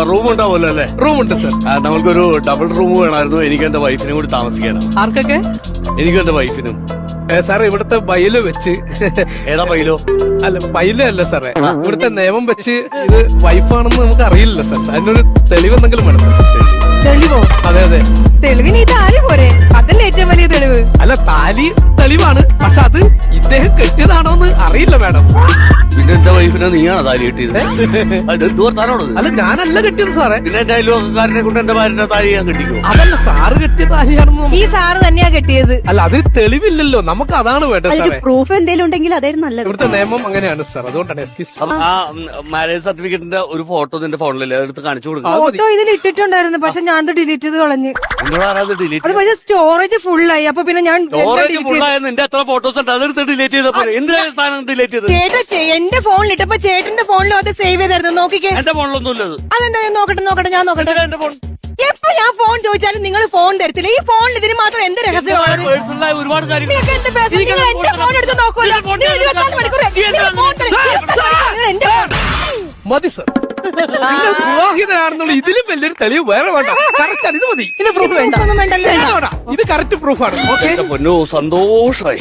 Room ഉണ്ടാവുമല്ലോ അല്ലേ? റൂമുണ്ട് സർ. നമ്മൾക്കൊരു ഡബിൾ റൂം വേണമായിരുന്നു. എനിക്ക് എന്റെ വൈഫിനും കൂടി താമസിക്കാനാണ്. ആർക്കൊക്കെ? എനിക്കും എന്റെ വൈഫിനും. സാർ ഇവിടുത്തെ ബൈല് വെച്ച് ഏതാ പൈലോ? അല്ല ബൈല് അല്ല സാറേ, ഇവിടുത്തെ നിയമം വെച്ച് ഇത് വൈഫാണെന്ന് നമുക്ക് അറിയില്ലല്ലോ സാർ. അതിനൊരു തെളിവെന്തെങ്കിലും വേണം സാർ. തെളിവോ? അതെ അതെ. തെളിവിന് ഈ താലി പോരെ, അതല്ലേ ഏറ്റവും വലിയ തെളിവ്. അല്ല താലി തെളിവാണ്, പക്ഷെ അത് ഇദ്ദേഹം കെട്ടിയതാണോ എന്ന് അറിയില്ല മാഡം. പിന്നെ എന്റെ വൈഫിനെ നീയാണ് താലി കെട്ടിയത്? അത് എന്ത് വർത്താനോടത്? അല്ല ഞാനല്ല കെട്ടിയത് സാറേ. പിന്നെ എന്റെ അയൽവക്കാരനെ കൊണ്ട് എന്റെ ഭാര്യന്റെ താലി ഞാൻ കെട്ടിക്കോ? അതല്ല സാറ് കെട്ടിയ താലിയാണെന്ന് ഈ സാറ് തന്നെയാ കെട്ടിയത്. അല്ല അതിന് തെളിവില്ലല്ലോ, നമുക്ക് അതാണ് വേണ്ടത് സാറേ. പ്രൂഫ് എന്തെങ്കിലും ഉണ്ടെങ്കിൽ അതായിരുന്നു നല്ലത്. ഇവിടുത്തെ നിയമം അങ്ങനെയാണ് സാർ, അതുകൊണ്ടാണ്. എക്സ്ക്യൂസ്. അപ്പൊ ആ മാരേജ് സർട്ടിഫിക്കറ്റിന്റെ ഒരു ഫോട്ടോ നിന്റെ ഫോണിലല്ലേ, അതെടുത്ത് കാണിച്ചു കൊടുക്കും. ഫോട്ടോ ഇതിൽ ഇട്ടിട്ടുണ്ടായിരുന്നു, പക്ഷെ ഞാനത് ഡിലീറ്റ് ചെയ്ത് കളഞ്ഞ്. എന്നോട് ആരാത് ഡിലീറ്റ്? അത് പക്ഷെ സ്റ്റോറേജ് ഫുള്ളായി. അപ്പൊ പിന്നെ ഞാൻ സ്റ്റോറേജ് ഫുള്ളായ നിന്റെ എത്ര ഫോട്ടോസ് ഉണ്ട്, അതെടുത്ത് ഡിലീറ്റ് ചെയ്തപ്പോ എന്തിനാ സാധനം ഡിലീറ്റ് ചെയ്തത്? ചേട്ടാ എന്റെ ഫോണിൽ ഇട്ടപ്പോ ചേട്ടന്റെ ഫോണിലും അത് സേവ് ചെയ്തായിരുന്നു. നോക്കിക്കേ. എന്റെ ഫോണിലൊന്നും ഇല്ലത്. അതെന്താ? നോക്കട്ടെ ഞാൻ നോക്കട്ടെ. എന്റെ ഫോൺ എപ്പോ ഞാൻ ഫോൺ ചോദിച്ചാലും നിങ്ങൾ ഫോൺ തരത്തില്ല. ഈ ഫോണിൽ ഇതിന് മാത്രം എന്ത് രഹസ്യമാണ്? പേഴ്സണലായ ഒരുപാട് കാര്യങ്ങൾ. നിങ്ങൾക്ക് എന്ത് പേഴ്സണൽ? നിങ്ങൾ എന്റെ ഫോൺ എടുത്ത് നോക്കൂല്ലോ. നിങ്ങൾ 24 മണിക്കൂർ നിങ്ങൾ ഫോൺ തരും. നിങ്ങൾ എന്റെ മതി സർ, നിങ്ങൾ വിവാഹിതനാണെന്നുള്ള ഇതിലും വലിയൊരു തെളിവ് വേറെ വേണ്ട. കറക്റ്റ് ആണ്, ഇത് മതി. പ്രൂഫ് വേണ്ട. ഒന്നും വേണ്ടല്ലോ. ഇത് കറക്റ്റ് പ്രൂഫാണ്. ഓക്കെ എന്റെ പൊന്നോ, സന്തോഷമായി.